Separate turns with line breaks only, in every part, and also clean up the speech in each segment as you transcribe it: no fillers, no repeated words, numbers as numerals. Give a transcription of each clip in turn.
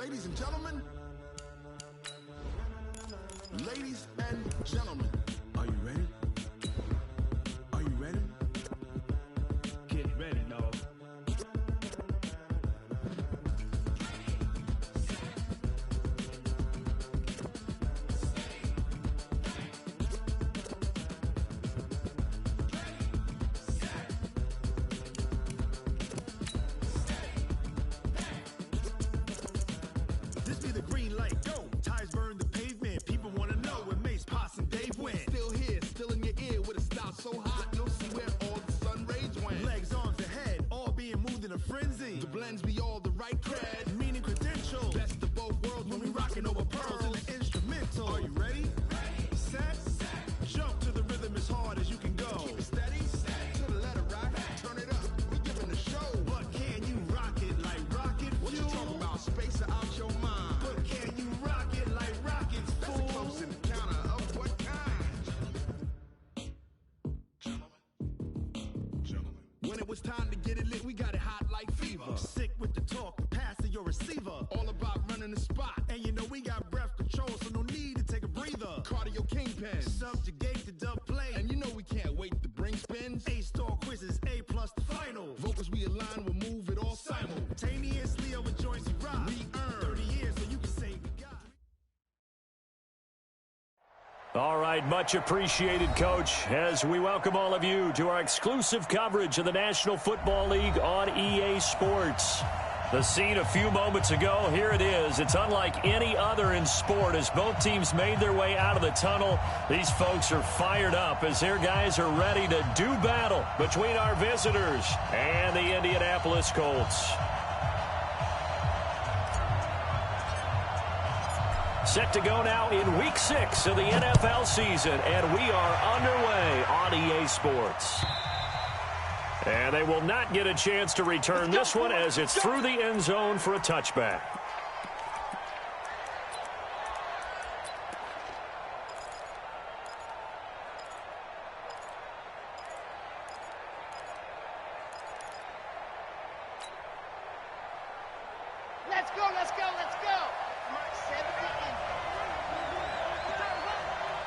Ladies and gentlemen. Ladies and gentlemen. Are you ready? Are you ready?
Get ready, dog.
This be the green light, go. Tires burn the pavement. People want to know where Mace, Pops, and Dave went. Still here, still in your ear with a style so hot. No see where all the sun rays went. Legs, arms, and head, all being moved in a frenzy. The blends be all the right cred, meaning credentials. Best of both worlds when we rockin' over pearls in the instrumental. Are you ready? Set. Jump to the rhythm as hard as you can go. Keep it steady. To the letter rock. Turn it up. We giving the show. But can you rock it like rocket fuel? What you talking about? Space out your mind. But can you rock it like rockets, fool? That's a close encounter of what kind? Gentlemen. When it was time to get it lit, we got it hot like fever. Sick with the talk, the pass to your receiver. All about running the spot. And you know we got breath control, so no need to take a breather. Cardio kingpin. Subjugate the dub play. And you know we can't wait to bring spins. A-star quizzes, A+ the final. Vocals we align, we'll move it all simultaneously over joints and rock. We earn 30 years so you can say we got it.
All right, much appreciated, Coach, as we welcome all of you to our exclusive coverage of the National Football League on EA Sports. The scene a few moments ago, here it is. It's unlike any other in sport as both teams made their way out of the tunnel. These folks are fired up as their guys are ready to do battle between our visitors and the Indianapolis Colts. Set to go now in Week 6 of the NFL season, and we are underway on EA Sports. And they will not get a chance to return this one as it's through the end zone for a touchback.
Let's go, let's go, let's go. Mark 70 and...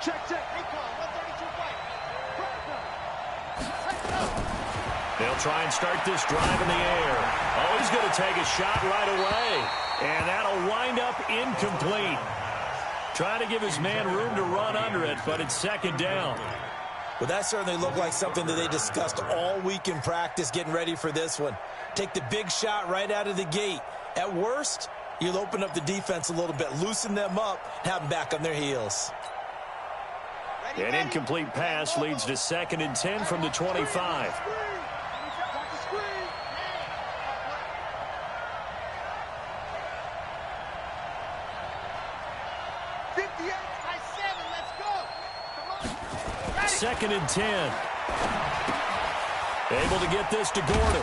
Check. They call 132 fight.
They'll try and start this drive in the air. Oh, he's going to take a shot right away. And that'll wind up incomplete. Trying to give his man room to run under it, but it's second down.
Well, that certainly looked like something that they discussed all week in practice getting ready for this one. Take the big shot right out of the gate. At worst, you'll open up the defense a little bit, loosen them up, have them back on their heels.
An incomplete pass leads to 2nd and 10 from the 25. Second and 10. Able to get this to Gordon.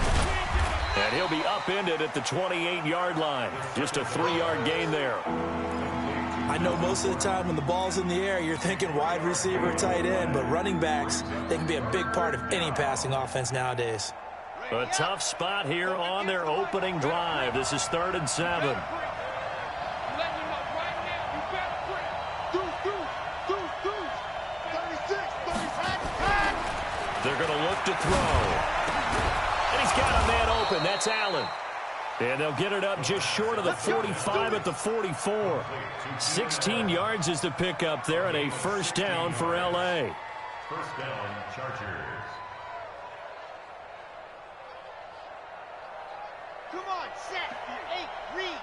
And he'll be upended at the 28-yard line. Just a 3-yard gain there.
I know most of the time when the ball's in the air, you're thinking wide receiver, tight end, but running backs, they can be a big part of any passing offense nowadays.
A tough spot here on their opening drive. This is 3rd and 7. They're going to look to throw. And he's got a man open. That's Allen. And they'll get it up just short of the 45 at the 44. 16 yards is the pickup there and a first down for L.A.
First down, Chargers.
Come on, set. 8, read.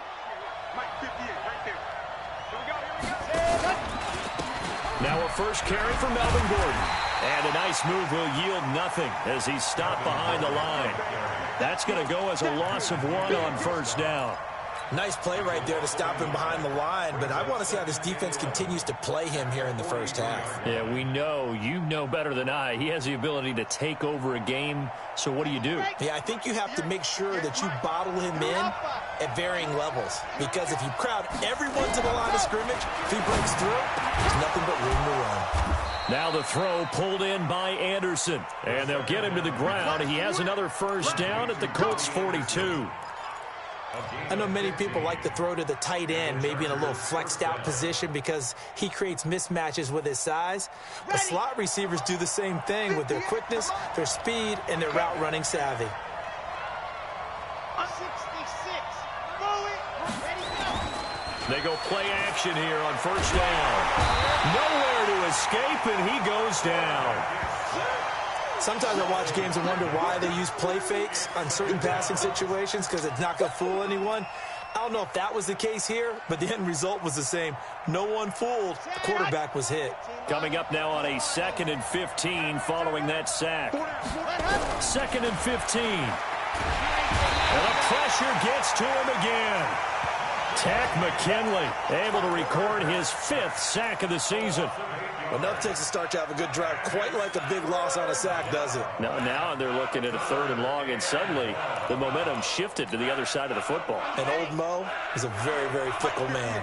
Mike 58, right there. Here we go.
Now a first carry for Melvin Gordon. And a nice move will yield nothing as he's stopped behind the line. That's going to go as a loss of 1 on first down.
Nice play right there to stop him behind the line, but I want to see how this defense continues to play him here in the first half.
Yeah, we know. You know better than I. He has the ability to take over a game, so what do?
Yeah, I think you have to make sure that you bottle him in at varying levels, because if you crowd everyone to the line of scrimmage, if he breaks through, there's nothing but room to run.
Now the throw pulled in by Anderson, and they'll get him to the ground. He has another first down at the Colts 42.
I know many people like to throw to the tight end, maybe in a little flexed out position because he creates mismatches with his size. But slot receivers do the same thing with their quickness, their speed, and their route running savvy.
66. Throw it. Ready, go.
They go play action here on first down. Nowhere to escape, and he goes down.
Sometimes I watch games and wonder why they use play fakes on certain passing situations because it's not going to fool anyone. I don't know if that was the case here, but the end result was the same. No one fooled. The quarterback was hit.
Coming up now on a 2nd and 15 following that sack. 2nd and 15. And the pressure gets to him again. Tack McKinley able to record his 5th sack of the season.
Enough takes to start to have a good drive, quite like a big loss on a sack, does it?
Now they're looking at a 3rd and long, and suddenly the momentum shifted to the other side of the football.
And old Mo is a very, very fickle man.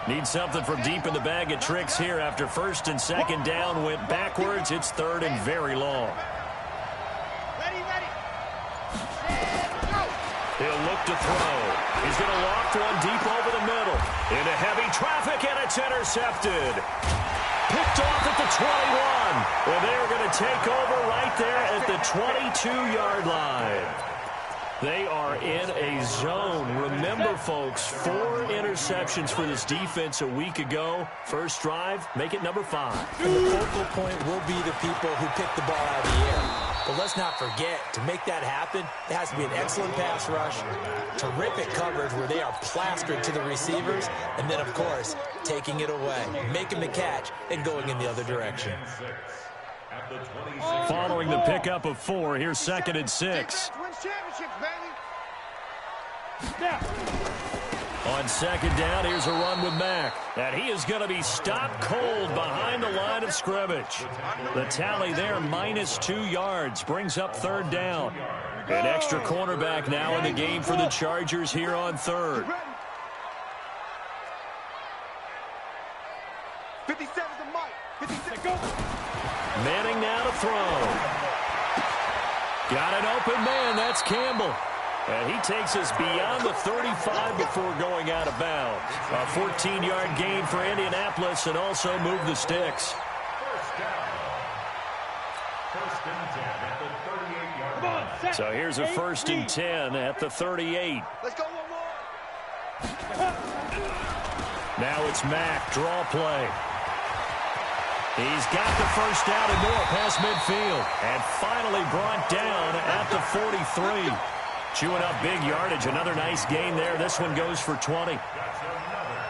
Need something from deep in the bag of tricks here after 1st and 2nd down went backwards. It's 3rd and very long.
Ready.
He'll look to throw. He's going to loft one deep over the middle. Into heavy traffic, and it's intercepted. Picked off at the 21. And they're going to take over right there at the 22-yard line. They are in a zone. Remember, folks, 4 interceptions for this defense a week ago. First drive, make it number 5.
And the focal point will be the people who pick the ball out of the air. But let's not forget, to make that happen, it has to be an excellent pass rush, terrific coverage where they are plastered to the receivers, and then, of course, taking it away, making the catch, and going in the other direction.
Following the pickup of 4, here's 2nd and 6.
Wins championships, baby.
On 2nd down, here's a run with Mack. And he is going to be stopped cold behind the line of scrimmage. The tally there, -2 yards, brings up 3rd down. An extra cornerback now in the game for the Chargers here on 3rd.
57's the mic. 57, go.
Manning now to throw. Got an open man, that's Campbell. And he takes us beyond the 35 before going out of bounds. A 14-yard gain for Indianapolis and also move the sticks. So here's a 1st and 10 at the 38.
Let's go one more.
Now it's Mack, draw play. He's got the first down and more past midfield. And finally brought down at the 43. Chewing up big yardage. Another nice gain there. This one goes for 20.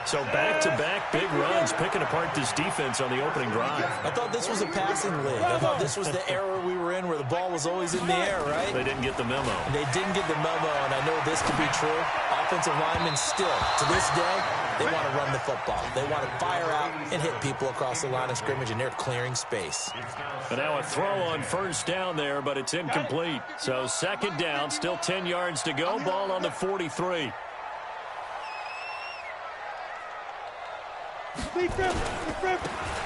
So back-to-back big runs, picking apart this defense on the opening drive.
I thought this was a passing league. I thought this was the era we were in where the ball was always in the air, right?
They didn't get the memo.
They didn't get the memo, and I know this to be true. Offensive linemen still, to this day, they want to run the football. They want to fire out and hit people across the line of scrimmage, and they're clearing space.
And now a throw on 1st down there, but it's incomplete. So 2nd down, still 10 yards to go. Ball on the 43.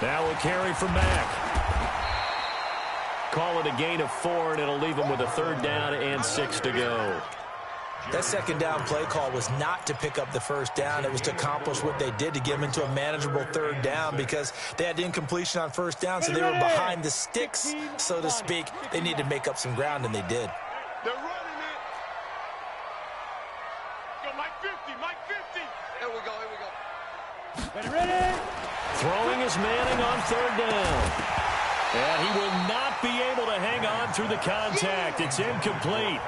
Now a carry from Mack. Call it a gain of 4, and it'll leave him with a 3rd down and 6 to go.
That 2nd down play call was not to pick up the 1st down. It was to accomplish what they did, to get them into a manageable 3rd down, because they had incompletion on 1st down, so they were behind the sticks, so to speak. They needed to make up some ground, and they did.
They're running it. Go, Mike 50, Mike 50. Here we go. Ready.
Throwing is Manning on 3rd down. And he will not be able to hang on through the contact. It's incomplete.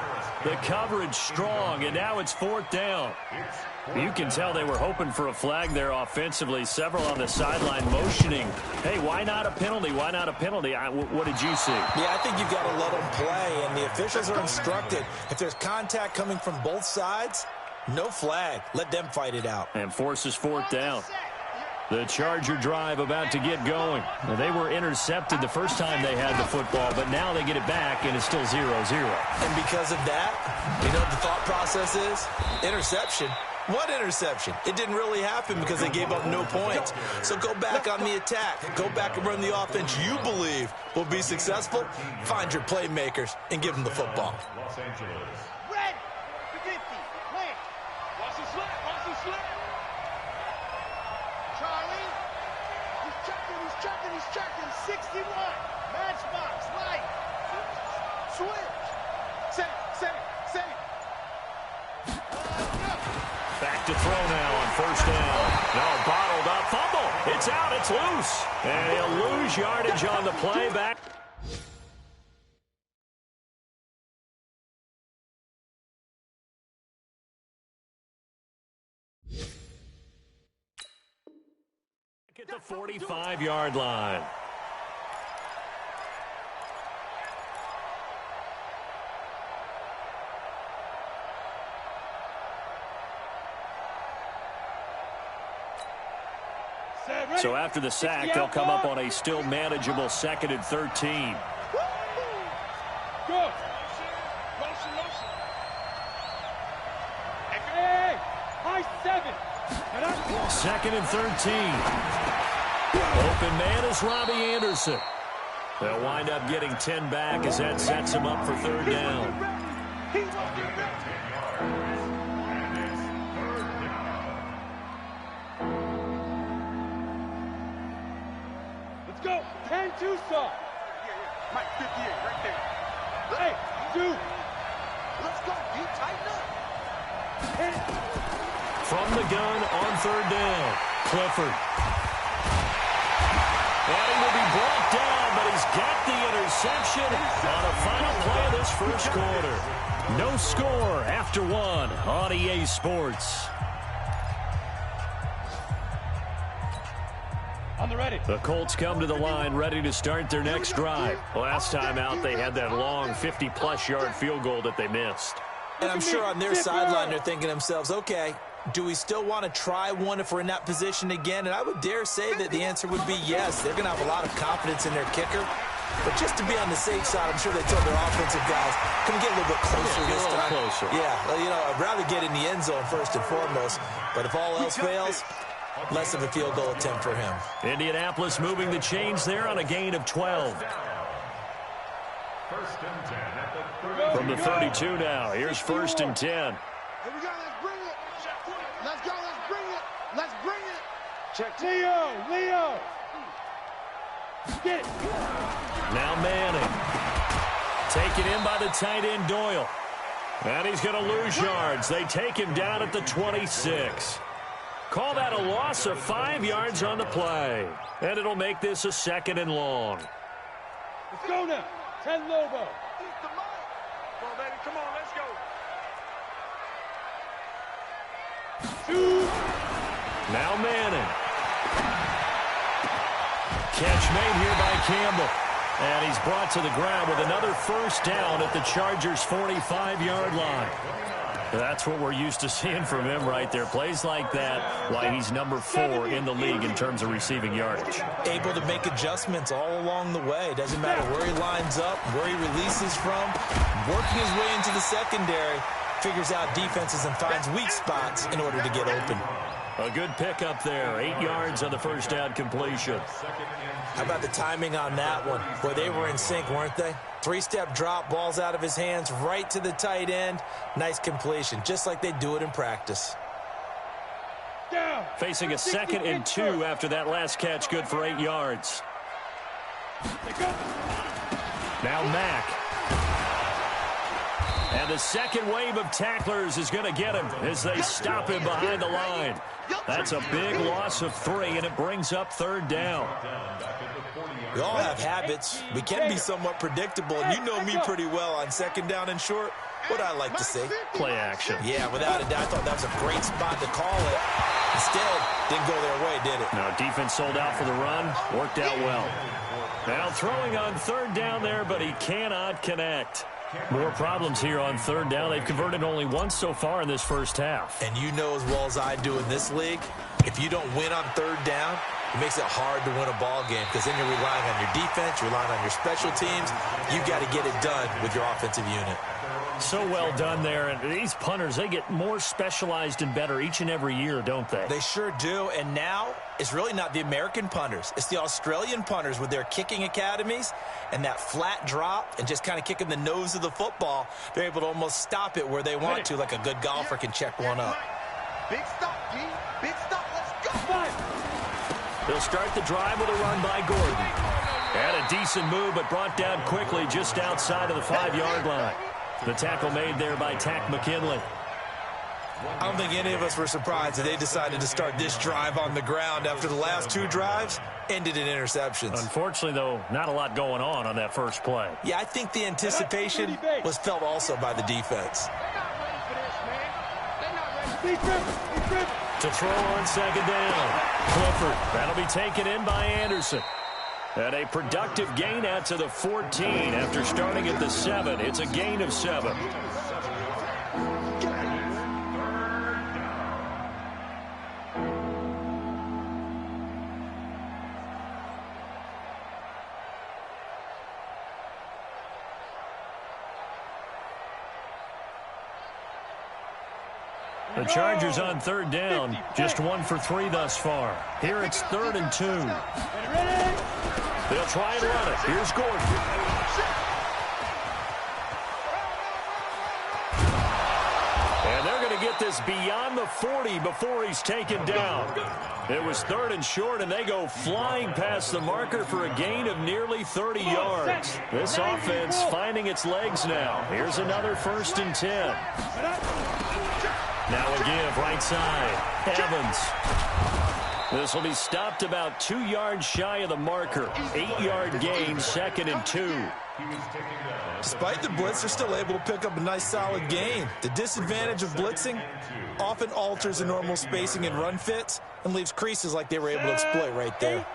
The coverage strong, and now it's 4th down. You can tell they were hoping for a flag there offensively. Several on the sideline motioning. Hey, why not a penalty? Why not a penalty? What did you see?
Yeah, I think you've got to let them play, and the officials are instructed. If there's contact coming from both sides, no flag. Let them fight it out.
And forces 4th down. The Charger drive about to get going. Now, they were intercepted the first time they had the football, but now they get it back, and it's still 0-0.
And because of that, you know what the thought process is? Interception. What interception? It didn't really happen because they gave up no points. So go back on the attack. Go back and run the offense you believe will be successful. Find your playmakers and give them the football.
Red, 50, plant. some slack. Watch some slack. Charlie. He's checking. 61. Matchbox. Light. Switch. Set it.
Back to throw now on first down. No, bottled up. Fumble. It's out. It's loose. And he'll lose yardage on the play back. At the 45-yard line. So after the sack, they'll come up on a still manageable 2nd and 13.
Go. Hey, high 7.
2nd and 13. Open man is Robbie Anderson. They'll wind up getting 10 back as that sets him up for 3rd down.
Let's go. 10 Tucson. Mike 58 right there. Hey, 2. Let's go. You tighten up.
From the gun on 3rd down, Clifford. And he will be brought down, but he's got the interception on a final play of this first quarter. No score after 1 on EA Sports.
On the ready.
The Colts come to the line ready to start their next drive. Last time out, they had that long 50-plus yard field goal that they missed.
And I'm sure on their sideline they're thinking to themselves, okay, do we still want to try one if we're in that position again? And I would dare say that the answer would be yes. They're going to have a lot of confidence in their kicker. But just to be on the safe side, I'm sure they told their offensive guys, can we get a little bit closer this time?
Closer.
Yeah, well, you know, I'd rather get in the end zone first and foremost. But if all else fails, less of a field goal attempt for him.
Indianapolis moving the chains there on a gain of 12. From the 32 now, here's 1st and 10.
Here we go. Let's bring it. Let's go. Let's bring it. Check. Leo. Get it.
Now Manning. Taken in by the tight end Doyle. And he's going to lose yards. They take him down at the 26. Call that a loss of 5 yards on the play. And it'll make this a 2nd and long.
Let's go now. 10 Lobo. Come on, baby. Come on. Let's go. 2.
Now Manning. Catch made here by Campbell. And he's brought to the ground with another first down at the Chargers' 45-yard line. That's what we're used to seeing from him right there. Plays like that, why he's number 4 in the league in terms of receiving yardage.
Able to make adjustments all along the way. Doesn't matter where he lines up, where he releases from. Working his way into the secondary, figures out defenses and finds weak spots in order to get open.
A good pickup there. 8 yards on the first down completion.
How about the timing on that one? Boy, they were in sync, weren't they? 3-step drop, ball's out of his hands, right to the tight end. Nice completion, just like they do it in practice.
Facing a 2nd and 2 after that last catch, good for 8 yards. Now Mack. And the second wave of tacklers is going to get him as they stop him behind the line. That's a big loss of 3, and it brings up 3rd down.
We all have habits. We can be somewhat predictable, and you know me pretty well on 2nd down and short. What I like to say.
Play action.
Yeah, without a doubt. I thought that was a great spot to call it. Instead, didn't go their way, did it?
No, defense sold out for the run. Worked out well. Now throwing on 3rd down there, but he cannot connect. More problems here on 3rd down. They've converted only once so far in this first half.
And you know as well as I do in this league, if you don't win on 3rd down, it makes it hard to win a ball game because then you're relying on your defense, you're relying on your special teams. You've got to get it done with your offensive unit.
So well done there. And these punters, they get more specialized and better each and every year, don't they?
They sure do. And now it's really not the American punters. It's the Australian punters with their kicking academies and that flat drop and just kind of kicking the nose of the football. They're able to almost stop it where they want to, like a good golfer can check one up.
Big stop, D. Big stop. Let's go.
They'll start the drive with a run by Gordon. Had a decent move, but brought down quickly just outside of the 5-yard line. The tackle made there by Tack McKinley.
I don't think any of us were surprised that they decided to start this drive on the ground after the last 2 drives ended in interceptions.
Unfortunately, though, not a lot going on that first play.
Yeah, I think the anticipation was felt also by the defense.
To throw on second down. Clifford, that'll be taken in by Anderson. And a productive gain out to the 14 after starting at the 7. It's a gain of 7. The Chargers on third down, just 1 for 3 thus far. Here it's 3rd and 2. They'll try and run it. Here's Gordon. And they're going to get this beyond the 40 before he's taken down. It was 3rd and short, and they go flying past the marker for a gain of nearly 30 yards. This offense finding its legs now. Here's another 1st and 10. Now a give right side. Evans. This will be stopped about 2 yards shy of the marker. 8-yard gain, 2nd and 2.
Despite the blitz, they're still able to pick up a nice solid gain. The disadvantage of blitzing often alters the normal spacing and run fits and leaves creases like they were able to exploit right there.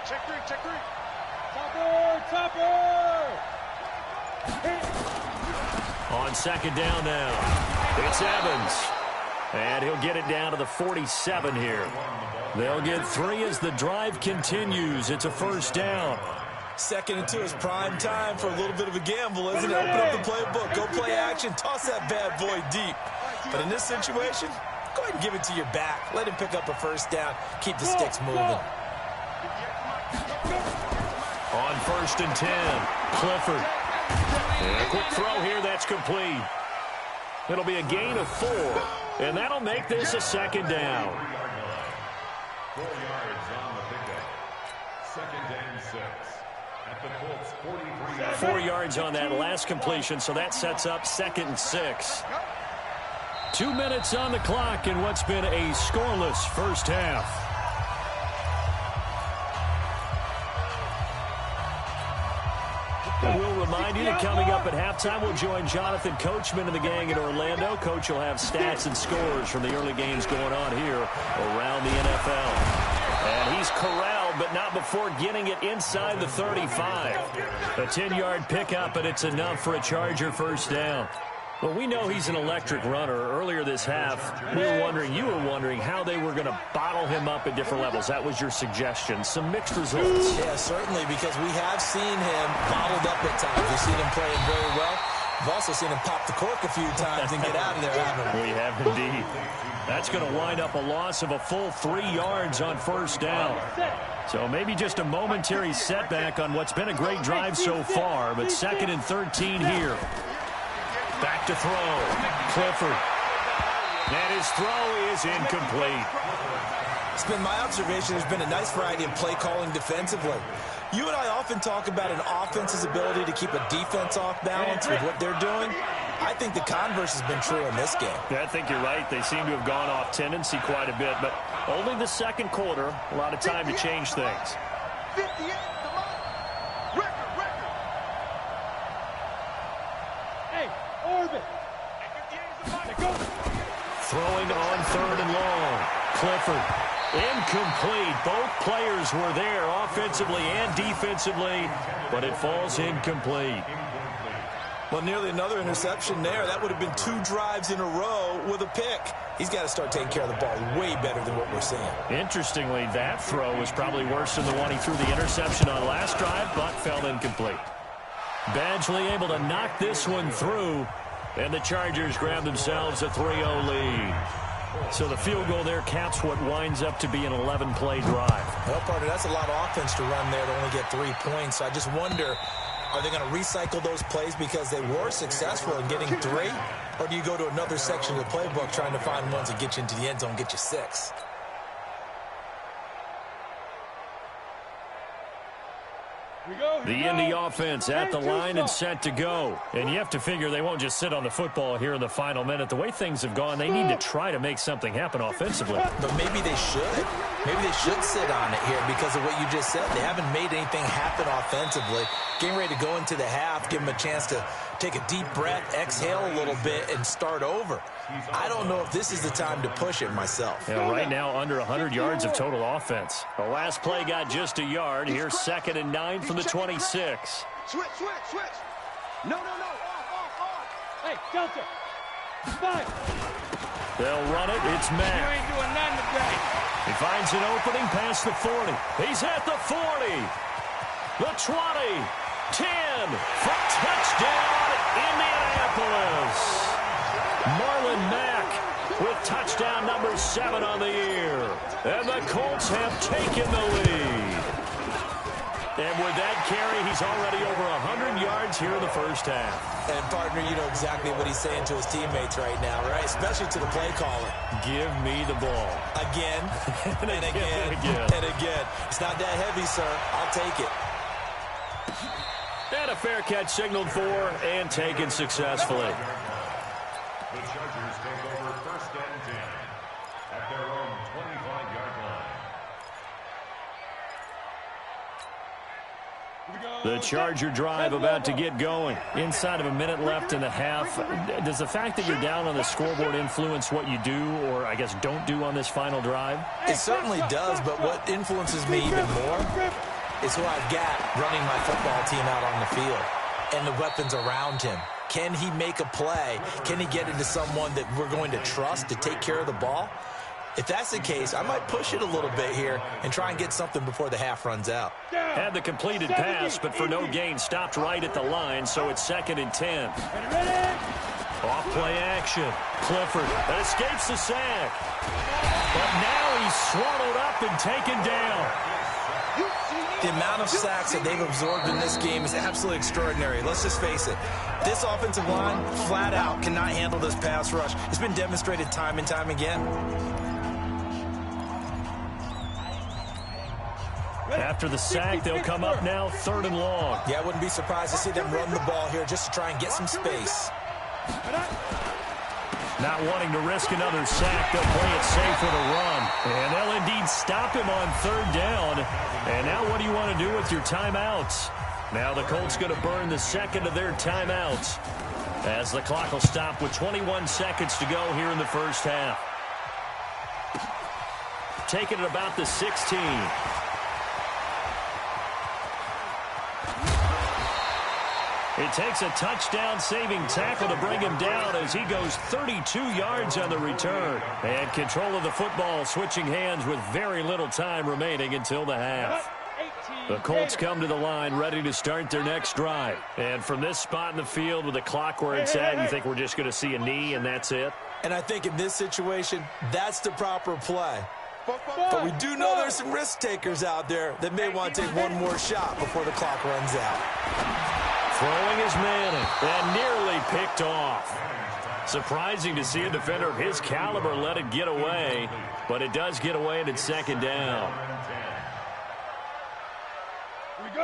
Check three.
Topper!
On second down now, it's Evans. And he'll get it down to the 47 here. They'll get 3 as the drive continues. It's a 1st down.
2nd and 2 is prime time for a little bit of a gamble, isn't it? Open up the playbook, go play action, toss that bad boy deep. But in this situation, go ahead and give it to your back. Let him pick up a 1st down, keep the sticks moving.
On 1st and 10, Clifford. And a quick throw here, that's complete. It'll be a gain of 4, and that'll make this a 2nd down.
4 yards on the pickup. 2nd and 6. At the Colts 43.
4 yards on that last completion, so that sets up 2nd and 6. 2 minutes on the clock in what's been a scoreless first half. We'll remind you that coming up at halftime, we'll join Jonathan Coachman and the gang in Orlando. Coach will have stats and scores from the early games going on here around the NFL. And he's corralled, but not before getting it inside the 35. A 10-yard pickup, and it's enough for a Charger 1st down. Well, we know he's an electric runner. Earlier this half, you were wondering how they were going to bottle him up at different levels. That was your suggestion. Some mixed results.
Yeah, certainly, because we have seen him bottled up at times. We've seen him playing very well. We've also seen him pop the cork a few times and get out of there, haven't we?
We have indeed. That's going to wind up a loss of a full 3 yards on 1st down. So maybe just a momentary setback on what's been a great drive so far, but 2nd and 13 here. Back to throw. Clifford. And his throw is incomplete.
It's been my observation there's been a nice variety of play calling defensively. You and I often talk about an offense's ability to keep a defense off balance with what they're doing. I think the converse has been true in this game.
Yeah, I think you're right. They seem to have gone off tendency quite a bit, but only the 2nd quarter. A lot of time to change things.
58, come on. Record.
Hey, Orbit.
Throwing on 3rd and long. Clifford. Incomplete. Both players were there offensively and defensively, but it falls incomplete.
Well, nearly another interception there. That would have been 2 drives in a row with a pick. He's got to start taking care of the ball way better than what we're seeing.
Interestingly, that throw was probably worse than the one he threw the interception on last drive, but fell incomplete. Badgley able to knock this one through, and the Chargers grab themselves a 3-0 lead. So the field goal there caps what winds up to be an 11-play drive.
Well, partner, that's a lot of offense to run there to only get 3 points. I just wonder Are they going to recycle those plays because they were successful in getting 3? Or do you go to another section of the playbook trying to find ones that get you into the end zone, get you 6?
The Indy offense at the line and set to go. And you have to figure they won't just sit on the football here in the final minute. The way things have gone, they need to try to make something happen offensively.
But maybe they should. Maybe they should sit on it here because of what you just said. They haven't made anything happen offensively. Getting ready to go into the half, give them a chance to take a deep breath, exhale a little bit, and start over. I don't know if this is the time to push it myself.
Yeah, right now, under 100 yards of total offense. The last play got just a yard. Here's 2nd and 9 from the 26.
Switch. No. Off.
Hey, Delta. 5.
They'll run it. It's Mack.
You ain't doing nothing today.
He finds an opening past the 40. He's at the 40. The 20. 10. For touchdown, Indianapolis. Marlon Mack with touchdown number 7 on the year. And the Colts have taken the lead. And with that carry, he's already over 100 yards here in the first half.
And, partner, you know exactly what he's saying to his teammates right now, right? Especially to the play caller.
Give me the ball.
Again, and again, and again. It's not that heavy, sir. I'll take it.
And a fair catch signaled for and taken successfully.
The Chargers take over 1st and 10 at their own 25-yard line.
The Charger drive about to get going. Inside of a minute left in the half. Does the fact that you're down on the scoreboard influence what you do or, I guess, don't do on this final drive?
It certainly does, but what influences me even more is who I've got running my football team out on the field and the weapons around him. Can he make a play? Can he get into someone that we're going to trust to take care of the ball? If that's the case, I might push it a little bit here and try and get something before the half runs out.
Had the completed pass, but for no gain, stopped right at the line, so it's 2nd and 10. Off-play action. Clifford that escapes the sack. But now he's swallowed up and taken down.
The amount of sacks that they've absorbed in this game is absolutely extraordinary. Let's just face it. This offensive line, flat out, cannot handle this pass rush. It's been demonstrated time and time again.
After the sack, they'll come up now 3rd and long.
Yeah, I wouldn't be surprised to see them run the ball here just to try and get some space.
Not wanting to risk another sack, they'll play it safe with a run. And they'll indeed stop him on 3rd down. And now what do you want to do with your timeouts? Now the Colts going to burn the 2nd of their timeouts as the clock will stop with 21 seconds to go here in the first half. Taking it about the 16. It takes a touchdown-saving tackle to bring him down as he goes 32 yards on the return. And control of the football switching hands with very little time remaining until the half. The Colts come to the line ready to start their next drive. And from this spot in the field with the clock where it's at, you think we're just going to see a knee and that's it?
And I think in this situation, that's the proper play. But we do know there's some risk takers out there that may want to take one more shot before the clock runs out.
Throwing is Manning, and nearly picked off. Surprising to see a defender of his caliber let it get away, but it does get away and it's 2nd down.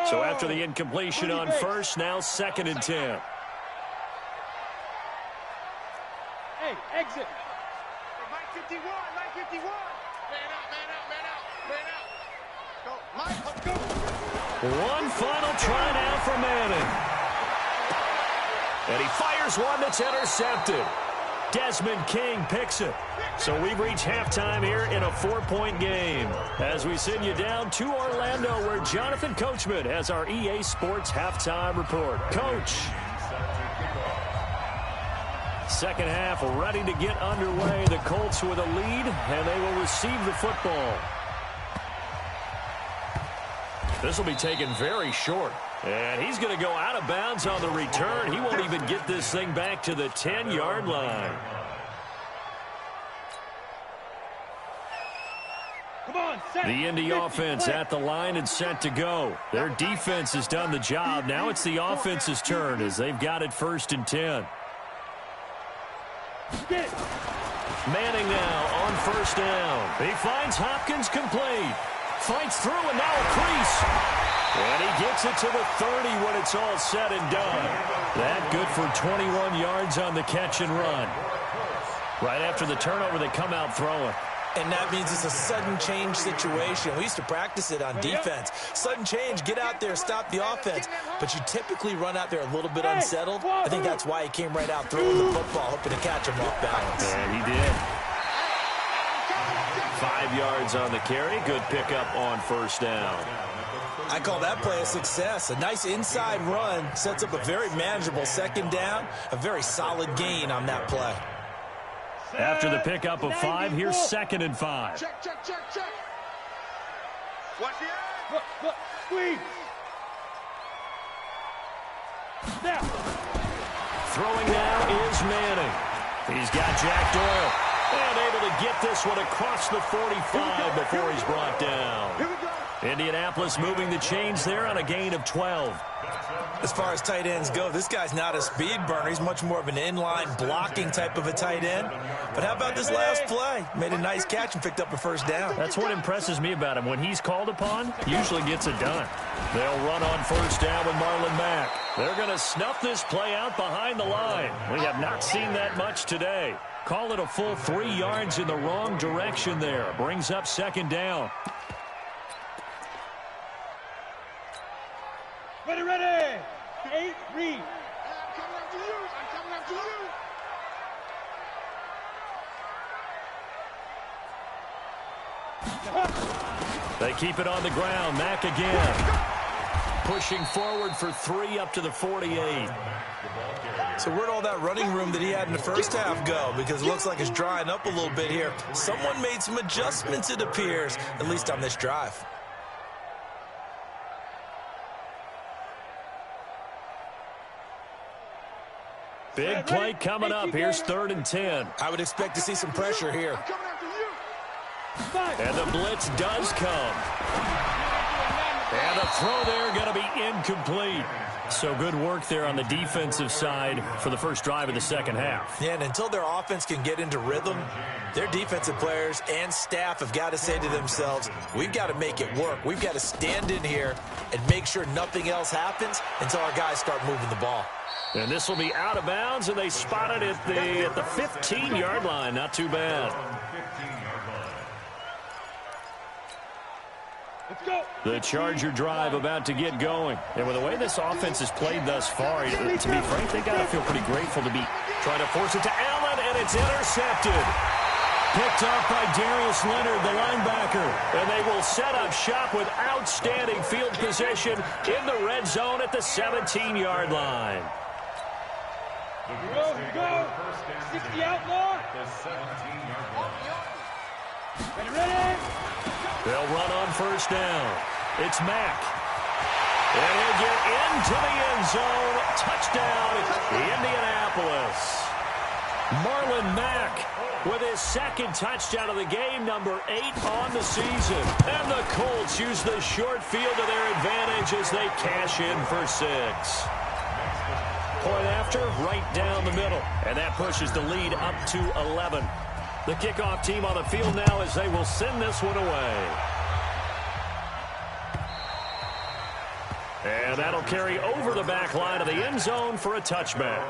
So after the incompletion on 1st, now 2nd and 10.
Hey, exit.
Line 51. Man out. Go,
One final try now for Manning. And he fires one that's intercepted. Desmond King picks it. So we've reached halftime here in a 4-point game. As we send you down to Orlando, where Jonathan Coachman has our EA Sports halftime report. Coach. Second half ready to get underway. The Colts with a lead, and they will receive the football. This will be taken very short. And he's going to go out of bounds on the return. He won't even get this thing back to the 10-yard line. The Indy offense at the line and set to go. Their defense has done the job. Now it's the offense's turn as they've got it 1st and 10. Manning now on 1st down. He finds Hopkins complete. Fights through and now a crease. And he gets it to the 30 when it's all said and done. That good for 21 yards on the catch and run. Right after the turnover, they come out throwing.
And that means it's a sudden change situation. We used to practice it on defense. Sudden change, get out there, stop the offense. But you typically run out there a little bit unsettled. I think that's why he came right out throwing the football, hoping to catch him off balance.
Yeah, he did. 5 yards on the carry. Good pickup on 1st down.
I call that play a success. A nice inside run sets up a very manageable 2nd down. A very solid gain on that play.
After the pickup of 5, here's 2nd and 5.
Check. Watch the eye.
Look, squeeze. Now.
Throwing now is Manning. He's got Jack Doyle. And able to get this one across the 45 before he's brought down.
Here we go.
Indianapolis moving the chains there on a gain of 12.
As far as tight ends go, this guy's not a speed burner. He's much more of an inline blocking type of a tight end. But how about this last play? Made a nice catch and picked up a 1st down.
That's what impresses me about him. When he's called upon, usually gets it done. They'll run on 1st down with Marlon Mack. They're going to snuff this play out behind the line. We have not seen that much today. Call it a full 3 yards in the wrong direction there. Brings up 2nd down.
Ready. 8, read.
I'm coming after you.
They keep it on the ground. Mack again. Pushing forward for 3 up to the 48.
So where'd all that running room that he had in the 1st half go? Because it looks like it's drying up a little bit here. Someone made some adjustments, it appears, at least on this drive.
Big play coming up. Here's 3rd and 10.
I would expect to see some pressure here.
I'm coming after you.
And the blitz does come. And the throw there going to be incomplete. So good work there on the defensive side for the first drive of the 2nd half.
Yeah, and until their offense can get into rhythm, their defensive players and staff have got to say to themselves, we've got to make it work. We've got to stand in here and make sure nothing else happens until our guys start moving the ball.
And this will be out of bounds, and they spot it at the 15-yard line. Not too bad.
Let's go.
The Charger drive about to get going. And with the way this offense has played thus far, to be frank, they got to feel pretty grateful to be trying to force it to Allen, and it's intercepted. Picked up by Darius Leonard, the linebacker. And they will set up shop with outstanding field position in the red zone at the 17-yard line.
Here we go. 60 outlaw. Ready.
They'll run on 1st down. It's Mack. And he'll get into the end zone. Touchdown, Indianapolis. Marlon Mack with his 2nd touchdown of the game, number 8 on the season. And the Colts use the short field to their advantage as they cash in for 6. Point after, right down the middle. And that pushes the lead up to 11. The kickoff team on the field now as they will send this one away. And that'll carry over the back line of the end zone for a touchback.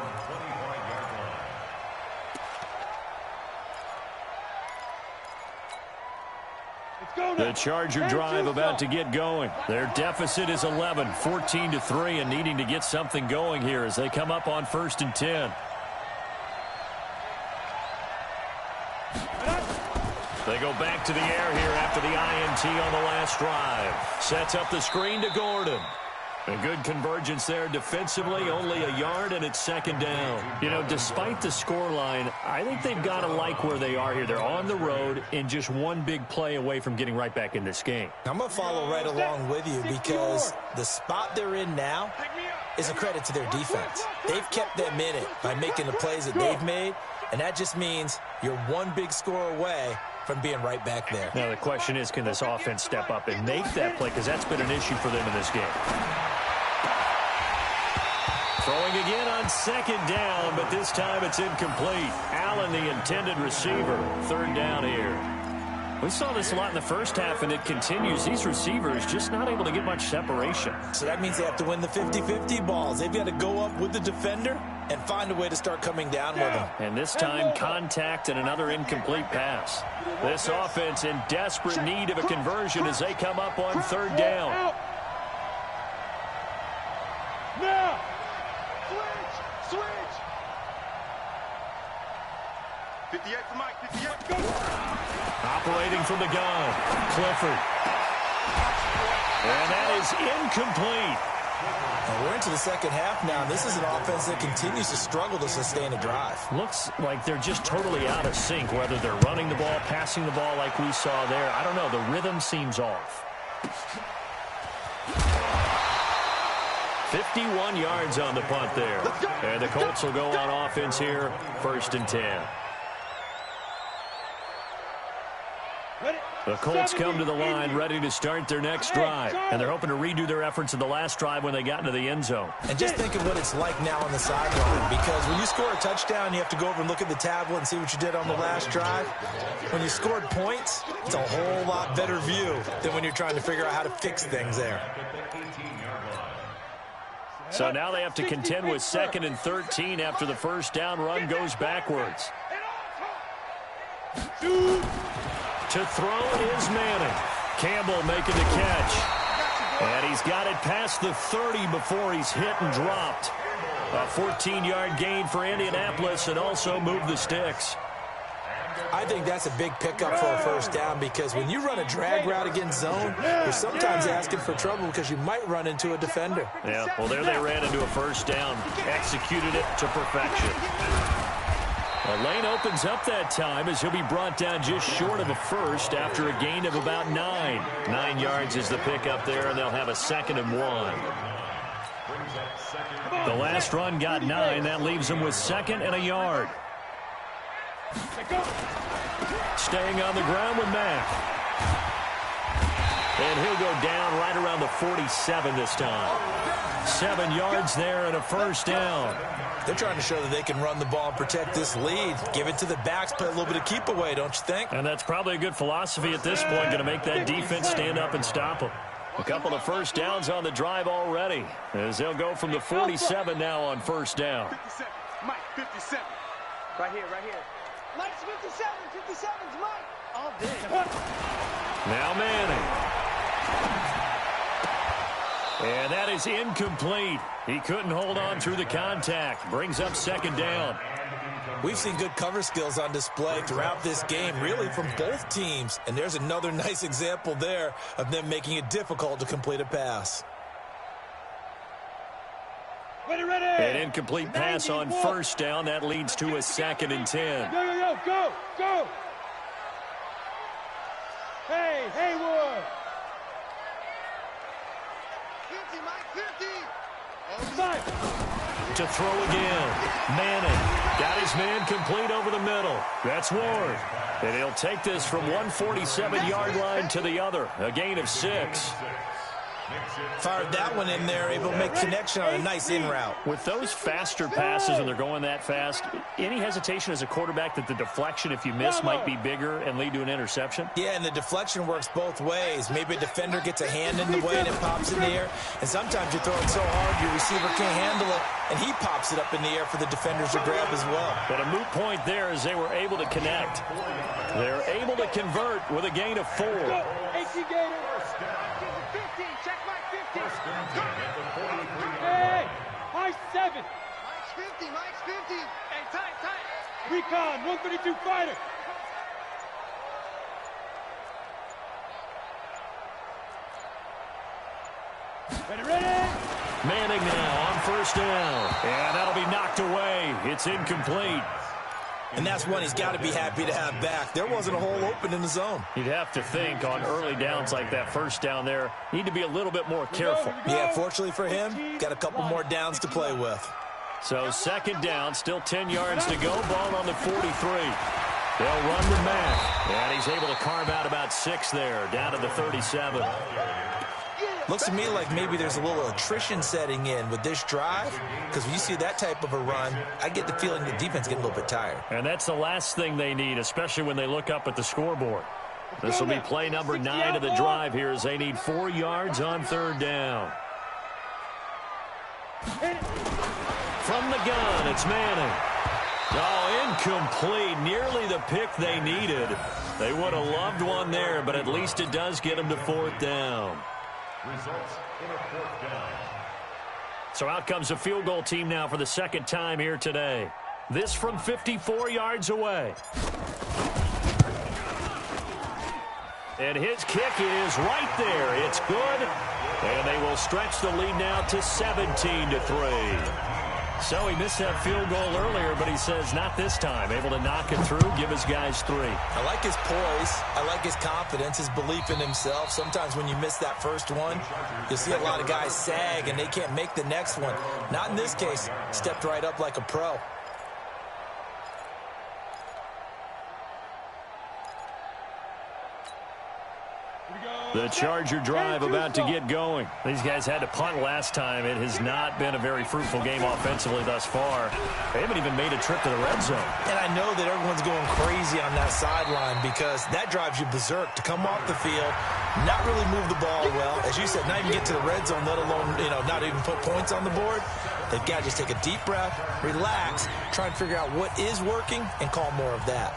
The Charger drive about to get going. Their deficit is 11, 14-3, and needing to get something going here as they come up on 1st and 10. They go back to the air here after the INT on the last drive. Sets up the screen to Gordon. A good convergence there defensively, only a yard, and it's 2nd down. You know, despite the scoreline, I think they've got to like where they are here. They're on the road and just one big play away from getting right back in this game.
I'm going to follow right along with you because the spot they're in now is a credit to their defense. They've kept them in it by making the plays that they've made, and that just means you're one big score away from being right back there.
Now the question is, can this offense step up and make that play? Because that's been an issue for them in this game. Throwing again on second down, but this time it's incomplete. Allen, the intended receiver. Third down here. We saw this a lot in the first half, and it continues. These receivers just not able to get much separation.
So that means they have to win the 50-50 balls. They've got to go up with the defender and find a way to start coming down with them.
And this time, contact and another incomplete pass. This offense in desperate need of a conversion as they come up on third down.
Now!
Switch! 58 for Mike, 58.
Operating from the gun, Clifford. And that is incomplete.
Well, we're into the second half now, and this is an offense that continues to struggle to sustain a drive.
Looks like they're just totally out of sync, whether they're running the ball, passing the ball like we saw there. I don't know. The rhythm seems off. 51 yards on the punt there. And the Colts will go on offense here, 1st and 10. The Colts come to the line ready to start their next drive. And they're hoping to redo their efforts in the last drive when they got into the end zone.
And just think of what it's like now on the sideline, because when you score a touchdown, you have to go over and look at the tablet and see what you did on the last drive. When you scored points, it's a whole lot better view than when you're trying to figure out how to fix things there.
So now they have to contend with 2nd and 13 after the first down run goes backwards. To throw is Manning. Campbell making the catch. And he's got it past the 30 before he's hit and dropped. A 14-yard gain for Indianapolis and also moved the sticks.
I think that's a big pickup for a first down, because when you run a drag route against zone, you're sometimes asking for trouble because you might run into a defender.
Yeah, well, there they ran into a first down. Executed it to perfection. The lane opens up that time as he'll be brought down just short of a first after a gain of about 9. 9 yards is the pickup there, and they'll have a 2nd and 1. The last run got 9. That leaves them with 2nd and a yard. Staying on the ground with Mack. And he'll go down right around the 47 this time. 7 yards there and a first down.
They're trying to show that they can run the ball and protect this lead. Give it to the backs, play a little bit of keep away, don't you think?
And that's probably a good philosophy at this point, going to make that defense stand up and stop them. A couple of first downs on the drive already, as they'll go from the 47 now on first down.
57, Mike, 57. Right here. Mike's 57, 57's Mike. All day.
Now Manning. And that is incomplete. He couldn't hold on through the contact. Brings up 2nd down.
We've seen good cover skills on display throughout this game, really from both teams. And there's another nice example there of them making it difficult to complete a pass.
Ready.
An incomplete pass on first down. That leads to a 2nd and 10.
Go. Hey, Haywood.
50, Mike, 50.
To throw again. Manning got his man complete over the middle. That's Ward. And he'll take this from 147-yard line to the other. A gain of 6.
Fired that one in there, able to make connection on a nice in route.
With those faster passes and they're going that fast, any hesitation as a quarterback that the deflection, if you miss, might be bigger and lead to an interception?
Yeah, and the deflection works both ways. Maybe a defender gets a hand in the way and it pops in the air. And sometimes you throw it so hard your receiver can't handle it, and he pops it up in the air for the defenders to grab as well.
But a moot point there as they were able to connect. They're able to convert with a gain of 4.
Hey, high 7.
Mike's 50. Hey, tight.
Recon, 132 fighter. Ready.
Manning now on first down. And that'll be knocked away. It's incomplete.
And that's one he's got to be happy to have back. There wasn't a hole open in the zone.
You'd have to think on early downs like that first down there, need to be a little bit more careful.
Yeah, fortunately for him, got a couple more downs to play with.
So 2nd down, still 10 yards to go. Ball on the 43. They'll run with Mack. And he's able to carve out about 6 there, down to the 37.
Looks to me like maybe there's a little attrition setting in with this drive, because when you see that type of a run, I get the feeling the defense getting a little bit tired.
And that's the last thing they need, especially when they look up at the scoreboard. This will be play number 9 of the drive here as they need 4 yards on 3rd down. From the gun, it's Manning. Oh, incomplete. Nearly the pick they needed. They would have loved one there, but at least it does get them to 4th down.
Results in a 4th down.
So out comes a field goal team now for the 2nd time here today. This from 54 yards away. And his kick is right there. It's good. And they will stretch the lead now to 17-3. So he missed that field goal earlier, but he says not this time. Able to knock it through, give his guys 3.
I like his poise. I like his confidence, his belief in himself. Sometimes when you miss that first one, you'll see a lot of guys sag and they can't make the next one. Not in this case. Stepped right up like a pro.
The Charger drive about to get going. These guys had to punt last time. It has not been a very fruitful game offensively thus far. They haven't even made a trip to the red zone.
And I know that everyone's going crazy on that sideline because that drives you berserk to come off the field, not really move the ball well. As you said, not even get to the red zone, let alone, not even put points on the board. They've got to just take a deep breath, relax, try and figure out what is working and call more of that.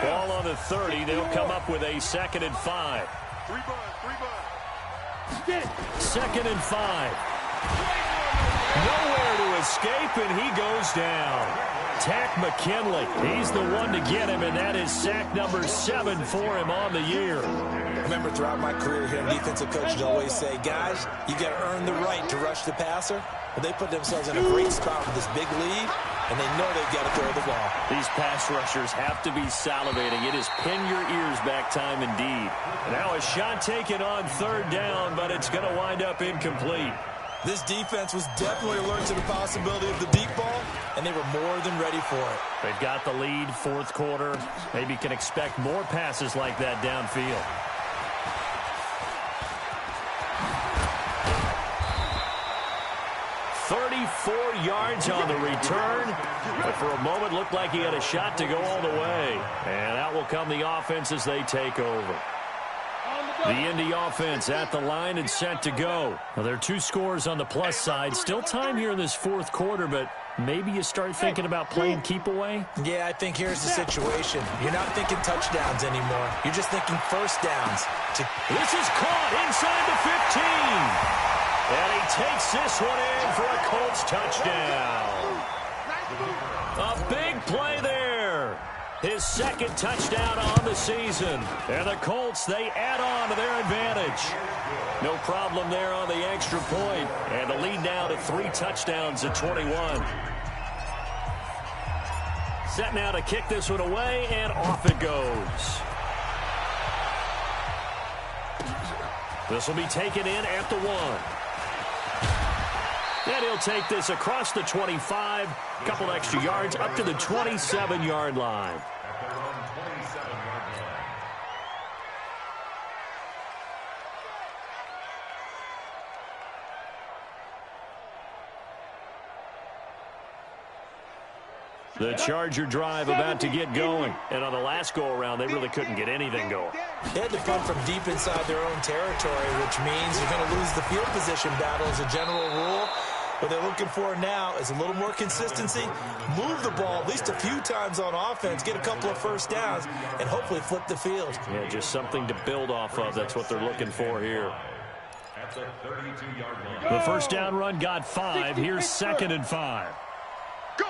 Ball on the 30. They'll come up with a 2nd and 5. 2nd and 5. Nowhere to escape, and he goes down. Tack McKinley. He's the one to get him, and that is sack number 7 for him on the year.
I remember throughout my career hearing defensive coaches always say, guys, you got to earn the right to rush the passer. But they put themselves in a great spot with this big lead, and they know they've got to throw the ball.
These pass rushers have to be salivating. It is pin your ears back time indeed. Now a shot taken on 3rd down, but it's going to wind up incomplete.
This defense was definitely alert to the possibility of the deep ball, and they were more than ready for it.
They've got the lead, 4th quarter. Maybe can expect more passes like that downfield. Yards on the return, but for a moment looked like he had a shot to go all the way. And out will come the offense as they take over. The Indy offense at the line and set to go. Now, there are 2 scores on the plus side. Still time here in this 4th quarter, but maybe you start thinking about playing keep away?
Yeah, I think here's the situation. You're not thinking touchdowns anymore. You're just thinking 1st downs.
This is caught inside the 15. And he takes this one in for a Colts touchdown. A big play there. His 2nd touchdown on the season. And the Colts, they add on to their advantage. No problem there on the extra point. And the lead now to 3 touchdowns at 21. Set now to kick this one away, and off it goes. This will be taken in at the 1. And he'll take this across the 25, a couple extra yards up to the 27-yard line. The Charger drive about to get going. And on the last go-around, they really couldn't get anything going.
They had to punt from deep inside their own territory, which means you're going to lose the field position battle as a general rule. What they're looking for now is a little more consistency, move the ball at least a few times on offense, get a couple of 1st downs, and hopefully flip the field.
Yeah, just something to build off of. That's what they're looking for here.
At the 32-yard line.
The 1st down run got 5. Here's 2nd and 5.
Go!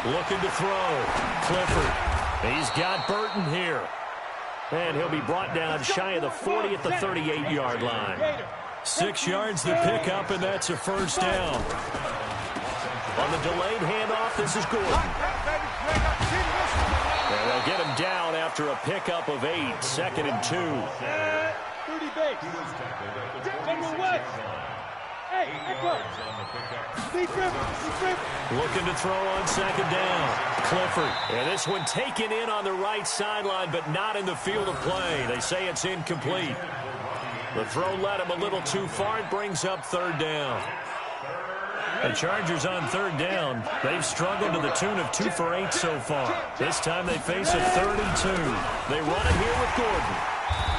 Looking to throw. Clifford. He's got Burton here. And he'll be brought down shy of the 40 at the 38-yard line. 6 yards to pick up, and that's a 1st down. On the delayed handoff, this is Gordon. And they'll get him down after a pickup of 8. 2nd and 2.
30 base. Number 1. Hey,
8
back
yards
up.
on the pickup.
Deep river.
Looking to throw on second down. Clifford. And this one taken in on the right sideline, but not in the field of play. They say it's incomplete. The throw led him a little too far. It brings up third down. The Chargers on third down. They've struggled to the tune of 2 for 8 so far. This time they face a 32. They run it here with Gordon.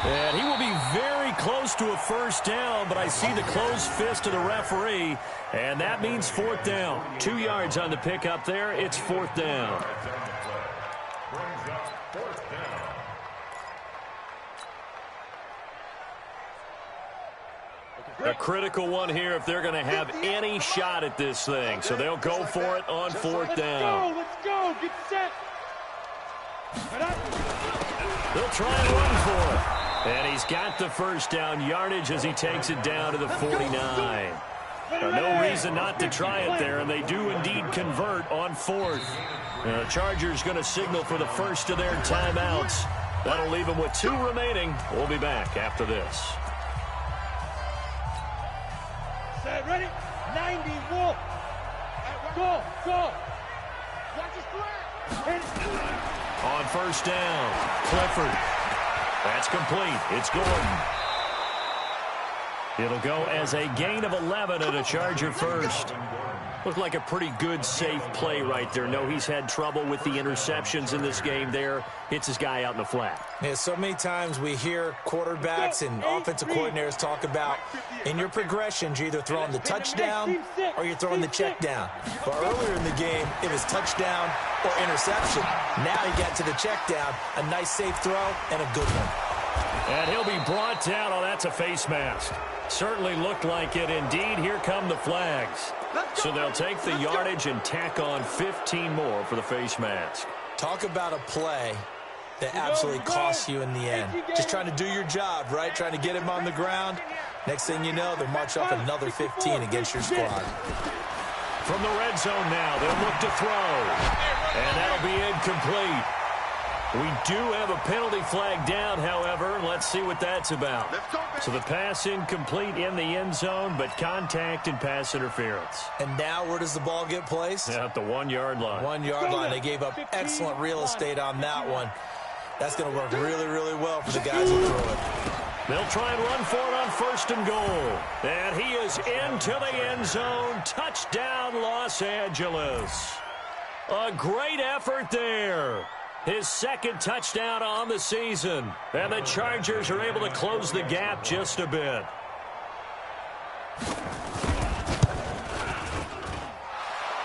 And he will be very close to a first down, but I see the closed fist of the referee, and that means fourth down. 2 yards on the pickup there. It's fourth down.
Brings up fourth down.
A critical one here if they're going to have any shot at this thing. So they'll go for it on fourth down.
Let's go. Get set.
They'll try and run for it. And he's got the first down yardage as he takes it down to the 49. No reason not to try it there, and they do indeed convert on fourth. The Chargers going to signal for the first of their timeouts. That'll leave them with 2 remaining. We'll be back after this.
Set, ready? 90, wolf. Go.
Watch his flag.
On first down, Clifford. That's complete. It's Gordon. It'll go as a gain of 11 at a Charger first. Looked like a pretty good, safe play right there. No, he's had trouble with the interceptions in this game there. Hits his guy out in the flat.
Yeah, so many times we hear quarterbacks and offensive coordinators talk about in your progressions, you're either throwing the touchdown or you're throwing the check down. But earlier in the game, it was touchdown or interception. Now he got to the check down, a nice safe throw and a good one.
And he'll be brought down. Oh, that's a face mask. Certainly looked like it. Indeed, here come the flags. So they'll take the yardage and tack on 15 more for the face mask.
Talk about a play that absolutely costs you in the end. Just trying to do your job, right? Trying to get him on the ground. Next thing you know, they'll march off another 15 against your squad.
From the red zone now, they'll look to throw. And that'll be incomplete. We do have a penalty flag down, however. Let's see what that's about. So the pass incomplete in the end zone, but contact and pass interference.
And now where does the ball get placed?
At the 1 yard line.
1 yard line. They gave up excellent real estate on that one. That's going to work really, really well for the guys who threw it.
They'll try and run for it on first and goal. And he is into the end zone. Touchdown, Los Angeles. A great effort there. His second touchdown on the season. And the Chargers are able to close the gap just a bit.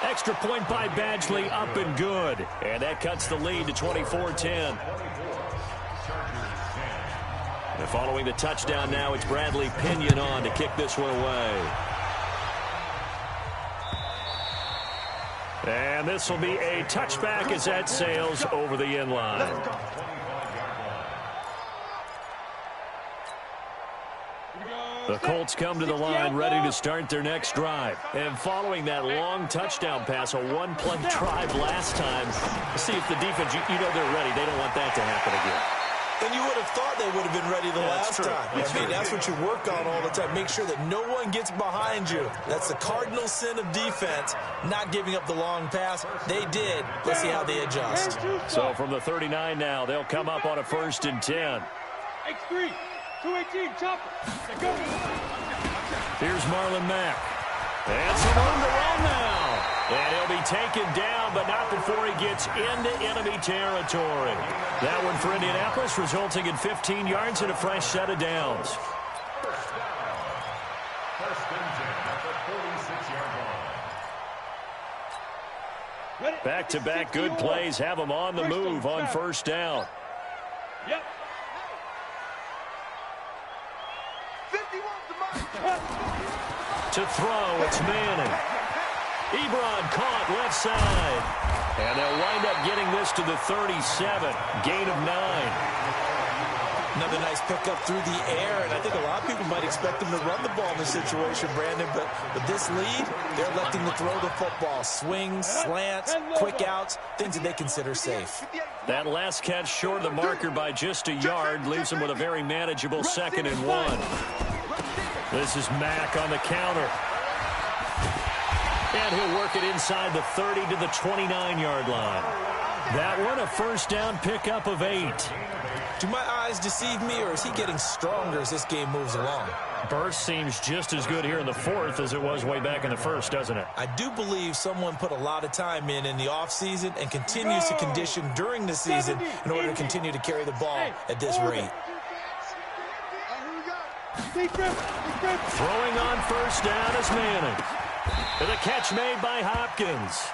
Extra point by Badgley, up and good. And that cuts the lead to 24-10. And following the touchdown now, it's Bradley Pinion on to kick this one away. And this will be a touchback as that sails over the end line. The Colts come to the line ready to start their next drive. And following that long touchdown pass, a one-play drive last time, see if the defense, you know they're ready. They don't want that to happen again.
And you would have thought they would have been ready the last time. I mean, that's what you work on all the time. Make sure that no one gets behind you. That's the cardinal sin of defense, not giving up the long pass. They did. Let's see how they adjust.
So from the 39 now, they'll come up on a 1st and 10.
X3, 218, chopper.
Here's Marlon Mack. And some room to run now. And he'll be taken down, but not before he gets into enemy territory. That one for Indianapolis, resulting in 15 yards and a fresh set of downs.
First and 10 at the 46-yard line.
Back-to-back good plays have them on the move on first down.
Yep.
51
To throw, it's Manning. Ebron caught left side. And they'll wind up getting this to the 37. Gain of 9.
Another nice pickup through the air, and I think a lot of people might expect them to run the ball in this situation, Brandon, but with this lead, they're electing to throw the football. Swings, slants, quick outs, things that they consider safe.
That last catch short of the marker by just a yard leaves them with a very manageable 2nd and 1. This is Mack on the counter. And he'll work it inside the 30 to the 29-yard line. That one, a first down pickup of 8.
Do my eyes deceive me, or is he getting stronger as this game moves along?
Burst seems just as good here in the fourth as it was way back in the first, doesn't it?
I do believe someone put a lot of time in the offseason and continues to condition during the season in order to continue to carry the ball at this rate.
Throwing on first down is Manning. And the catch made by Hopkins.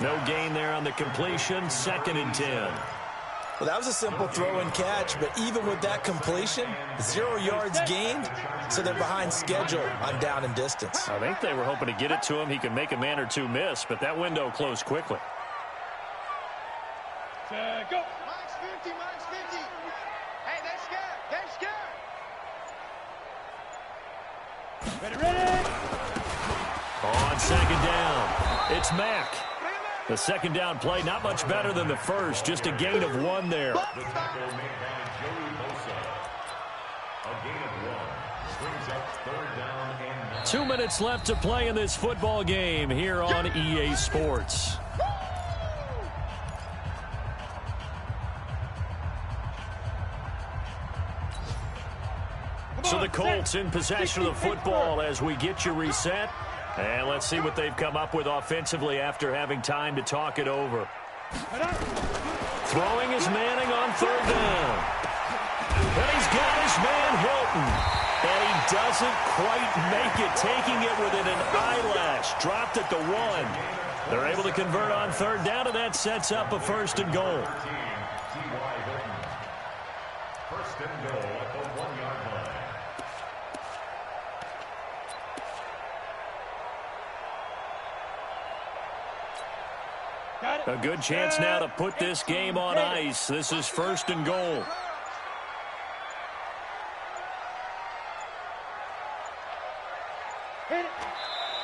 No gain there on the completion, 2nd and 10.
Well, that was a simple throw and catch, but even with that completion, 0 yards gained, so they're behind schedule on down and distance.
I think they were hoping to get it to him. He could make a man or two miss, but that window closed quickly.
Go.
Max 50, Max 50. Hey, they're scared. They're scared.
Ready.
On 2nd down, it's Mack. The 2nd down play, not much better than the first, just a gain of 1 there.
The tackle made by Joey Bosa. A gain of 1. Brings up 3rd down and 9.
2 minutes left to play in this football game here on EA Sports. So the Colts in possession of the football as we get you reset. And let's see what they've come up with offensively after having time to talk it over. Throwing is Manning on 3rd down. And he's got his man Hilton. And he doesn't quite make it, taking it within an eyelash. Dropped at the 1. They're able to convert on 3rd down, and that sets up a 1st and goal.
First and goal at the 1-yard line.
A good chance now to put this game on ice. This is 1st and goal.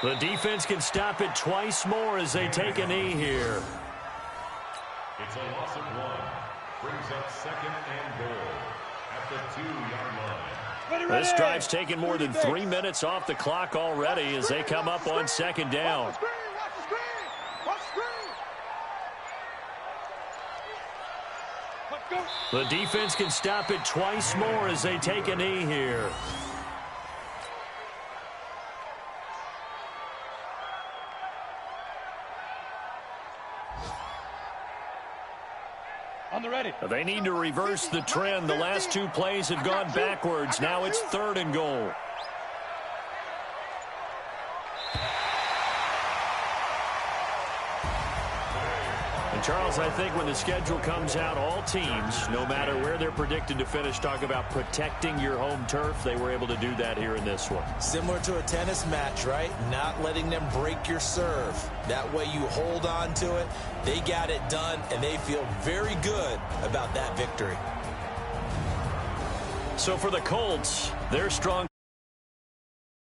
The defense can stop it twice more as they take a knee here.
It's a loss of 1. Brings up 2nd and goal at the 2-yard line.
This drive's taken more than 3 minutes off the clock already as they come up on 2nd down. The defense can stop it twice more as they take a knee here.
On the ready.
They need to reverse the trend. The last 2 plays have gone backwards. Now it's 3rd and goal. And Charles, I think when the schedule comes out, all teams, no matter where they're predicted to finish, talk about protecting your home turf. They were able to do that here in this one.
Similar to a tennis match, right? Not letting them break your serve. That way you hold on to it. They got it done, and they feel very good about that victory.
So for the Colts, they're strong.